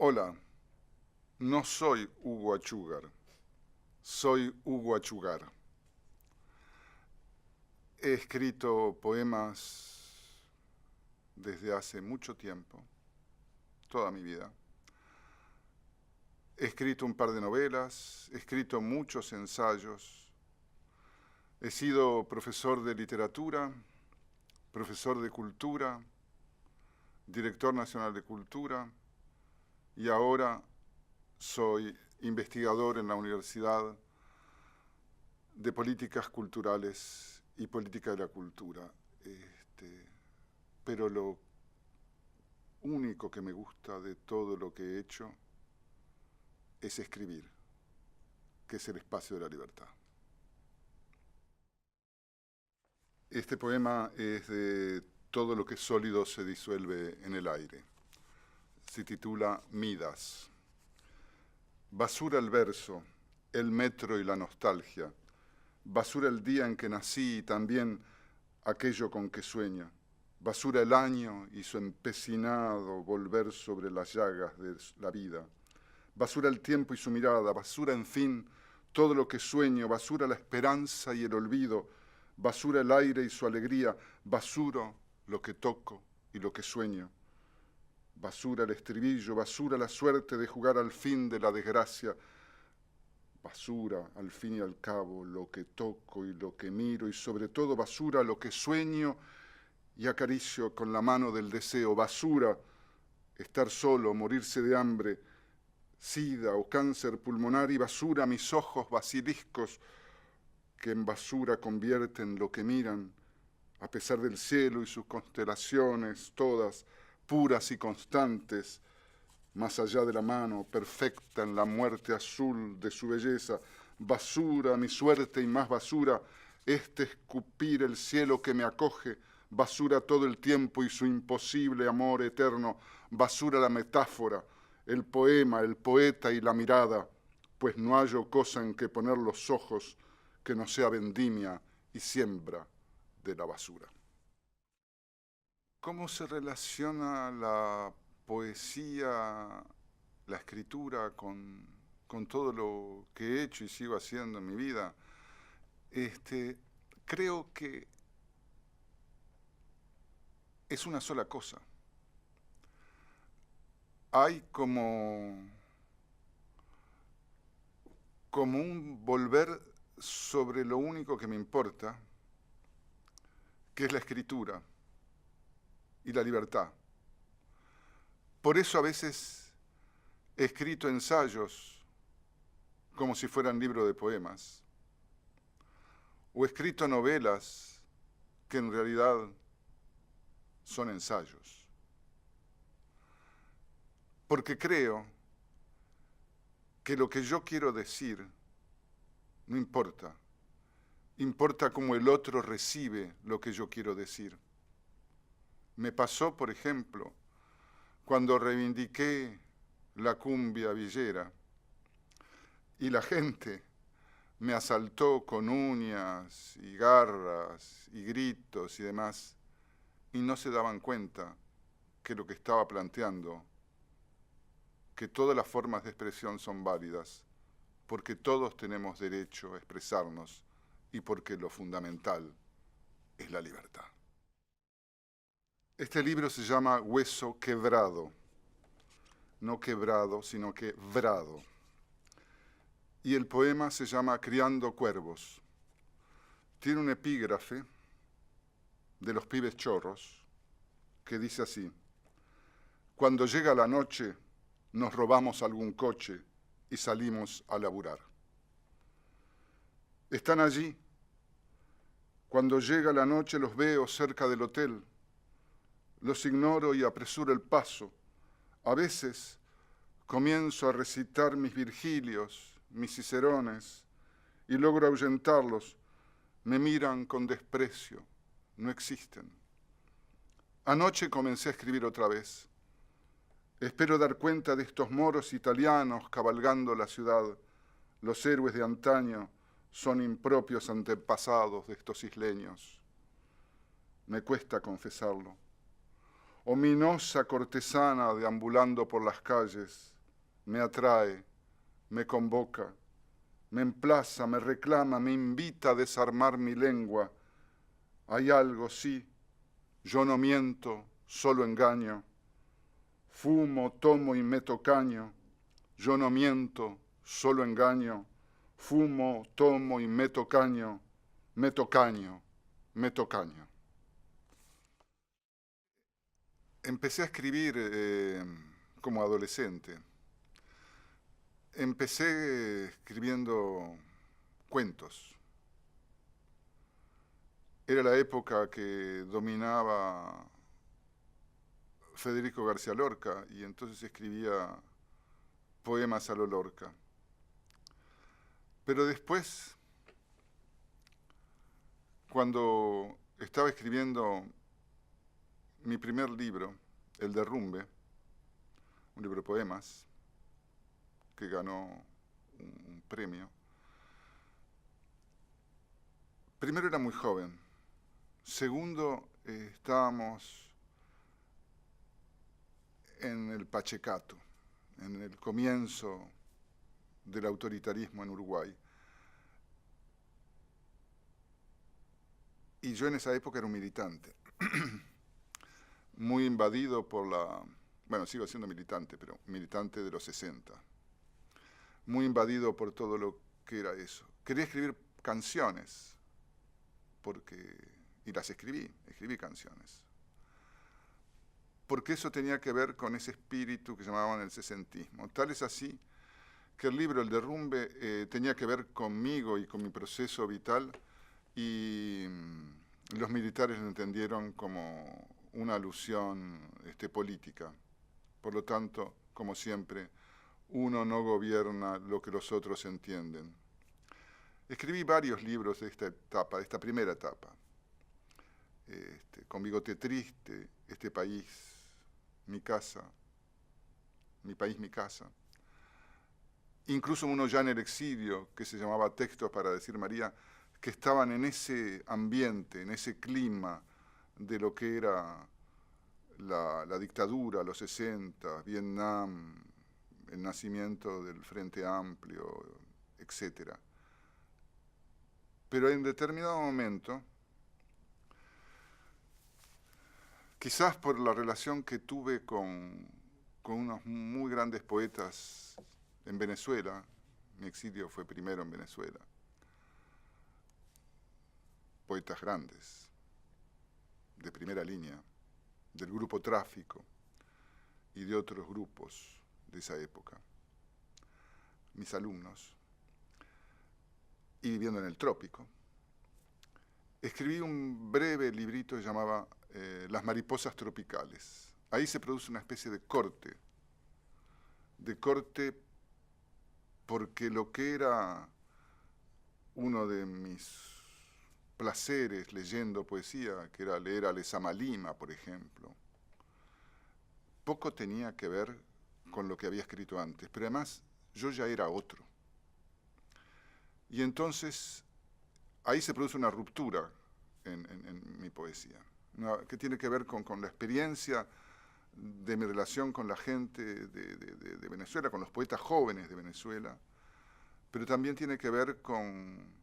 Hola, no soy Hugo Achúgar, soy Hugo Achugar. He escrito poemas desde hace mucho tiempo, toda mi vida. He escrito un par de novelas, he escrito muchos ensayos. He sido profesor de literatura, profesor de cultura, director nacional de cultura y ahora soy investigador en la Universidad de Políticas Culturales y Política de la Cultura. Pero lo único que me gusta de todo lo que he hecho es escribir, que es el espacio de la libertad. Este poema es de Todo lo que es sólido se disuelve en el aire. Se titula Midas. Basura el verso, el metro y la nostalgia. Basura el día en que nací y también aquello con que sueña. Basura el año y su empecinado volver sobre las llagas de la vida. Basura el tiempo y su mirada. Basura, en fin, todo lo que sueño. Basura la esperanza y el olvido. Basura el aire y su alegría. Basura lo que toco y lo que sueño. Basura el estribillo. Basura la suerte de jugar al fin de la desgracia. Basura, al fin y al cabo, lo que toco y lo que miro, y sobre todo basura lo que sueño y acaricio con la mano del deseo. Basura, estar solo, morirse de hambre, sida o cáncer pulmonar, y basura mis ojos basiliscos que en basura convierten lo que miran, a pesar del cielo y sus constelaciones, todas puras y constantes, más allá de la mano, perfecta en la muerte azul de su belleza. Basura, mi suerte y más basura, este escupir el cielo que me acoge. Basura todo el tiempo y su imposible amor eterno. Basura la metáfora, el poema, el poeta y la mirada, pues no hallo cosa en que poner los ojos que no sea vendimia y siembra de la basura. ¿Cómo se relaciona la poesía, la escritura con todo lo que he hecho y sigo haciendo en mi vida? Creo que es una sola cosa. Hay como un volver sobre lo único que me importa, que es la escritura y la libertad. Por eso a veces he escrito ensayos como si fueran libros de poemas, o he escrito novelas que en realidad son ensayos. Porque creo que lo que yo quiero decir no importa, importa cómo el otro recibe lo que yo quiero decir. Me pasó, por ejemplo, cuando reivindiqué la cumbia villera y la gente me asaltó con uñas y garras y gritos y demás, y no se daban cuenta que lo que estaba planteando, que todas las formas de expresión son válidas, porque todos tenemos derecho a expresarnos y porque lo fundamental es la libertad. Este libro se llama Hueso Quebrado, no quebrado, sino que vrado. Y el poema se llama Criando Cuervos. Tiene un epígrafe de los pibes chorros que dice así: cuando llega la noche nos robamos algún coche y salimos a laburar. Están allí. Cuando llega la noche los veo cerca del hotel. Los ignoro y apresuro el paso. A veces comienzo a recitar mis Virgilios, mis Cicerones, y logro ahuyentarlos. Me miran con desprecio. No existen. Anoche comencé a escribir otra vez. Espero dar cuenta de estos moros italianos cabalgando la ciudad. Los héroes de antaño son impropios antepasados de estos isleños. Me cuesta confesarlo. ominosa cortesana deambulando por las calles, me atrae, me convoca, me emplaza, me reclama, me invita a desarmar mi lengua. Hay algo, sí, yo no miento, solo engaño. Fumo, tomo y meto caño. Yo no miento, solo engaño. Fumo, tomo y meto caño. Meto caño, meto caño. Empecé a escribir como adolescente. Empecé escribiendo cuentos. Era la época que dominaba Federico García Lorca y entonces escribía poemas a lo Lorca. Pero después, cuando estaba escribiendo mi primer libro, El Derrumbe, un libro de poemas que ganó un premio, primero era muy joven, segundo estábamos en el Pachecato, en el comienzo del autoritarismo en Uruguay. Y yo en esa época era un militante, muy invadido por la... Bueno, sigo siendo militante, pero militante de los 60. Muy invadido por todo lo que era eso. Quería escribir canciones, y las escribí canciones. Porque eso tenía que ver con ese espíritu que llamaban el sesentismo. Tal es así que el libro El Derrumbe tenía que ver conmigo y con mi proceso vital, y los militares lo entendieron como una alusión política. Por lo tanto, como siempre, uno no gobierna lo que los otros entienden. Escribí varios libros de esta etapa, de esta primera etapa. Con Bigote Triste, Este País, Mi Casa, Mi País, Mi Casa. Incluso uno ya en el exilio, que se llamaba Textos para decir María, que estaban en ese ambiente, en ese clima de lo que era la dictadura, los 60, Vietnam, el nacimiento del Frente Amplio, etc. Pero en determinado momento, quizás por la relación que tuve con unos muy grandes poetas en Venezuela, mi exilio fue primero en Venezuela, poetas grandes, de primera línea, del grupo Tráfico y de otros grupos de esa época, mis alumnos, y viviendo en el trópico, escribí un breve librito que llamaba Las mariposas tropicales. Ahí se produce una especie de corte porque lo que era uno de mis placeres leyendo poesía, que era leer a Lezama Lima, por ejemplo, poco tenía que ver con lo que había escrito antes, pero además yo ya era otro. Y entonces ahí se produce una ruptura en mi poesía, que tiene que ver con la experiencia de mi relación con la gente de Venezuela, con los poetas jóvenes de Venezuela, pero también tiene que ver con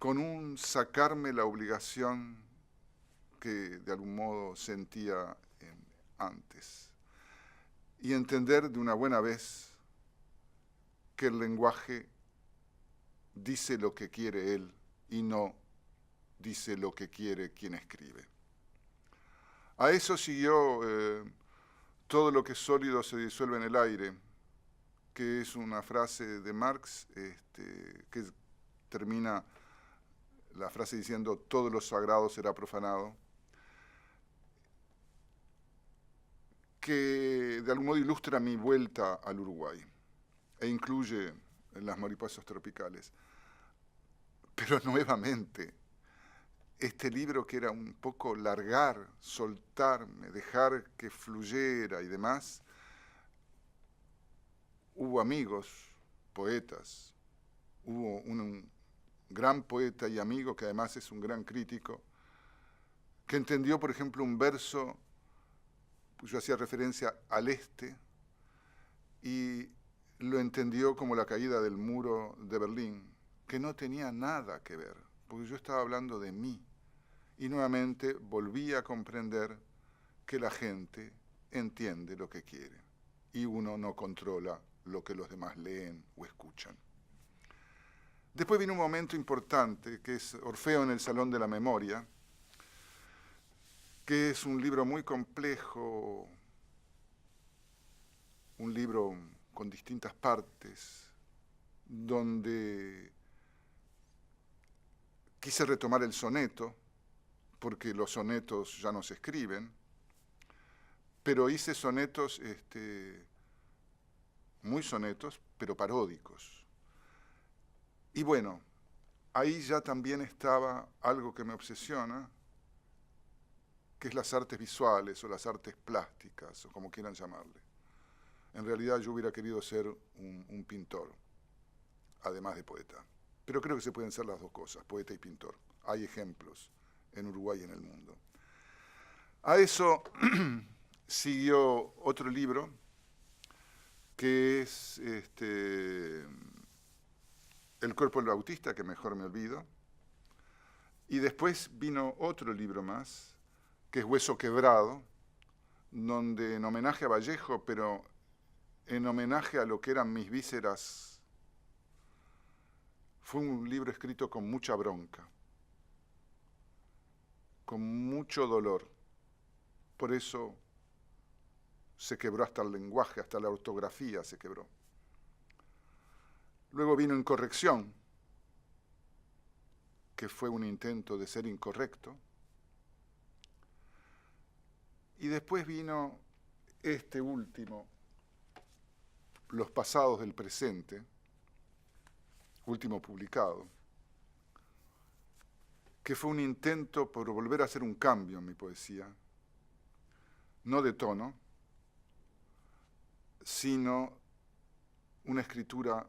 un sacarme la obligación que de algún modo sentía antes, y entender de una buena vez que el lenguaje dice lo que quiere él y no dice lo que quiere quien escribe. A eso siguió todo lo que es sólido se disuelve en el aire, que es una frase de Marx que termina la frase diciendo todo lo sagrado será profanado, que de algún modo ilustra mi vuelta al Uruguay e incluye Las mariposas tropicales. Pero nuevamente, este libro que era un poco largar, soltarme, dejar que fluyera y demás, hubo amigos, poetas, hubo un gran poeta y amigo que además es un gran crítico, que entendió, por ejemplo, un verso, pues yo hacía referencia al este, y lo entendió como la caída del muro de Berlín, que no tenía nada que ver, porque yo estaba hablando de mí. Y nuevamente volví a comprender que la gente entiende lo que quiere y uno no controla lo que los demás leen o escuchan. Después vino un momento importante, que es Orfeo en el Salón de la Memoria, que es un libro muy complejo, un libro con distintas partes, donde quise retomar el soneto, porque los sonetos ya no se escriben, pero hice sonetos, muy sonetos, pero paródicos. Y bueno, ahí ya también estaba algo que me obsesiona, que es las artes visuales o las artes plásticas, o como quieran llamarle. En realidad yo hubiera querido ser un pintor, además de poeta. Pero creo que se pueden ser las dos cosas, poeta y pintor. Hay ejemplos en Uruguay y en el mundo. A eso siguió otro libro, que es El cuerpo del Bautista, que mejor me olvido. Y después vino otro libro más, que es Hueso Quebrado, donde en homenaje a Vallejo, pero en homenaje a lo que eran mis vísceras, fue un libro escrito con mucha bronca, con mucho dolor. Por eso se quebró hasta el lenguaje, hasta la ortografía se quebró. Luego vino Incorrección, que fue un intento de ser incorrecto. Y después vino este último, Los pasados del presente, último publicado, que fue un intento por volver a hacer un cambio en mi poesía, no de tono, sino una escritura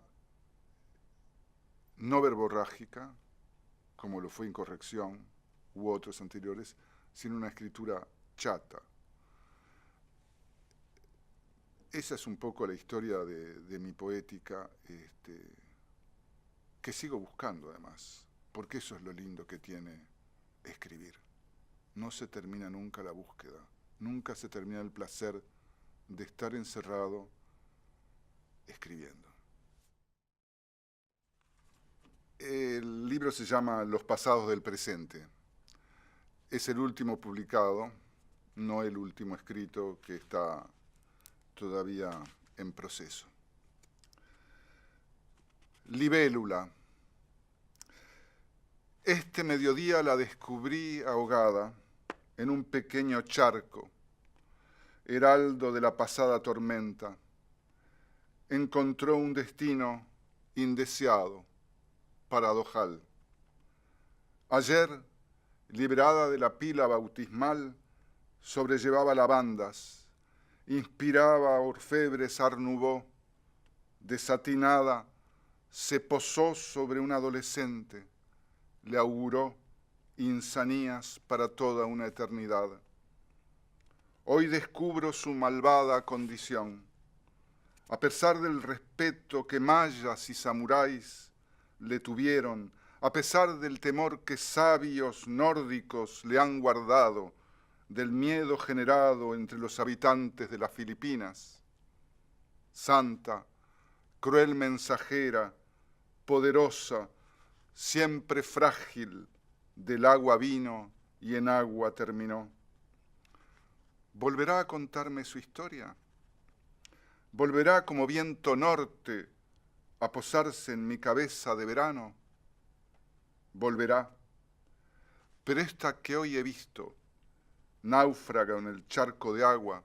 no verborrágica, como lo fue Incorrección u otros anteriores, sino una escritura chata. Esa es un poco la historia de mi poética, que sigo buscando además, porque eso es lo lindo que tiene escribir. No se termina nunca la búsqueda, nunca se termina el placer de estar encerrado escribiendo. El libro se llama Los pasados del presente. Es el último publicado, no el último escrito, que está todavía en proceso. Libélula. Este mediodía la descubrí ahogada en un pequeño charco, heraldo de la pasada tormenta. Encontró un destino indeseado, paradojal. Ayer, liberada de la pila bautismal, sobrellevaba lavandas, inspiraba orfebres Art Nouveau, desatinada, se posó sobre un adolescente, le auguró insanías para toda una eternidad. Hoy descubro su malvada condición. A pesar del respeto que mayas y samuráis le tuvieron, a pesar del temor que sabios nórdicos le han guardado, del miedo generado entre los habitantes de las Filipinas, santa, cruel mensajera, poderosa, siempre frágil, del agua vino y en agua terminó. ¿Volverá a contarme su historia? ¿Volverá como viento norte a posarse en mi cabeza de verano? Volverá. Pero esta que hoy he visto, náufraga en el charco de agua,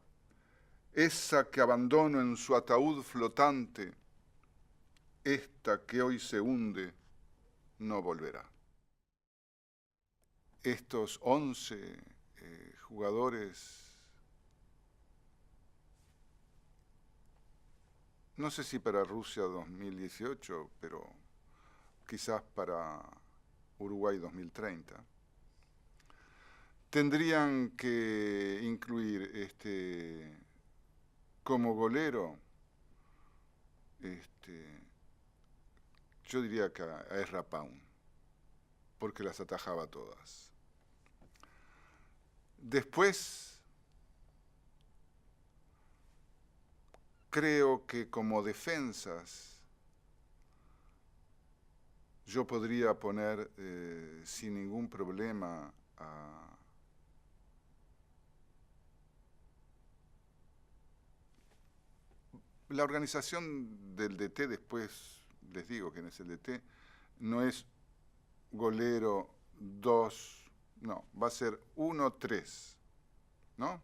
esa que abandono en su ataúd flotante, esta que hoy se hunde, no volverá. Estos 11 jugadores, no sé si para Rusia 2018, pero quizás para Uruguay 2030, tendrían que incluir como golero, yo diría que a Ezra Pound, porque las atajaba todas. Después, creo que como defensas, yo podría poner sin ningún problema a la organización del DT. Después les digo quién es el DT, no es golero 2, no, va a ser 1-3, ¿no?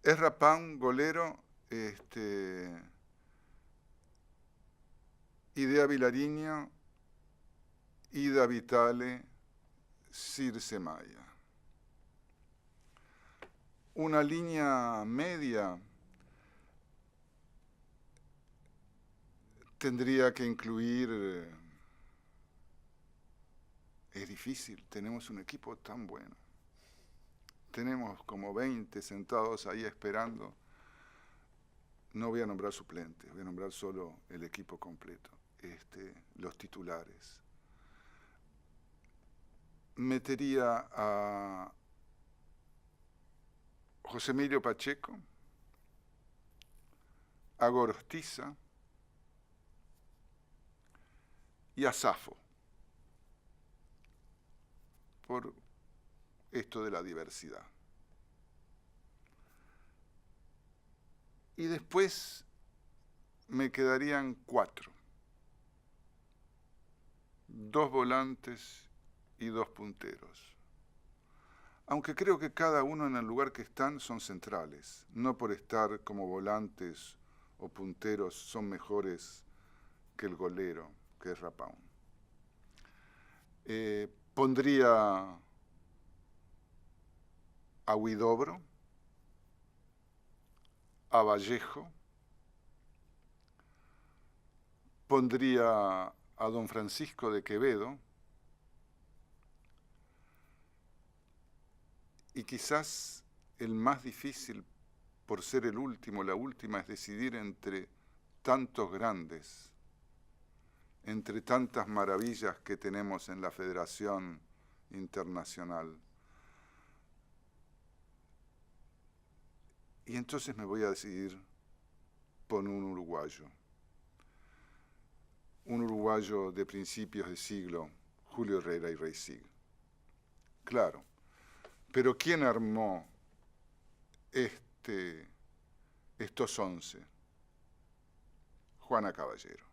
Ezra Pound, golero, Idea Vilariño, Ida Vitale, Circe Maya. Una línea media tendría que incluir, es difícil, tenemos un equipo tan bueno. Tenemos como 20 sentados ahí esperando. No voy a nombrar suplentes, voy a nombrar solo el equipo completo, los titulares. Metería a José Emilio Pacheco, a Gorostiza y a Safo, por esto de la diversidad. Y después me quedarían 4. 2 volantes y 2 punteros. Aunque creo que cada uno en el lugar que están son centrales. No por estar como volantes o punteros son mejores que el golero, que es Ezra Pound. Pondría a Huidobro, a Vallejo, pondría a don Francisco de Quevedo y quizás el más difícil, por ser el último, la última, es decidir entre tantos grandes, entre tantas maravillas que tenemos en la Federación Internacional. Y entonces me voy a decidir por un uruguayo de principios de siglo, Julio Herrera y Reysig. Claro, pero ¿quién armó estos 11? Juana Caballero.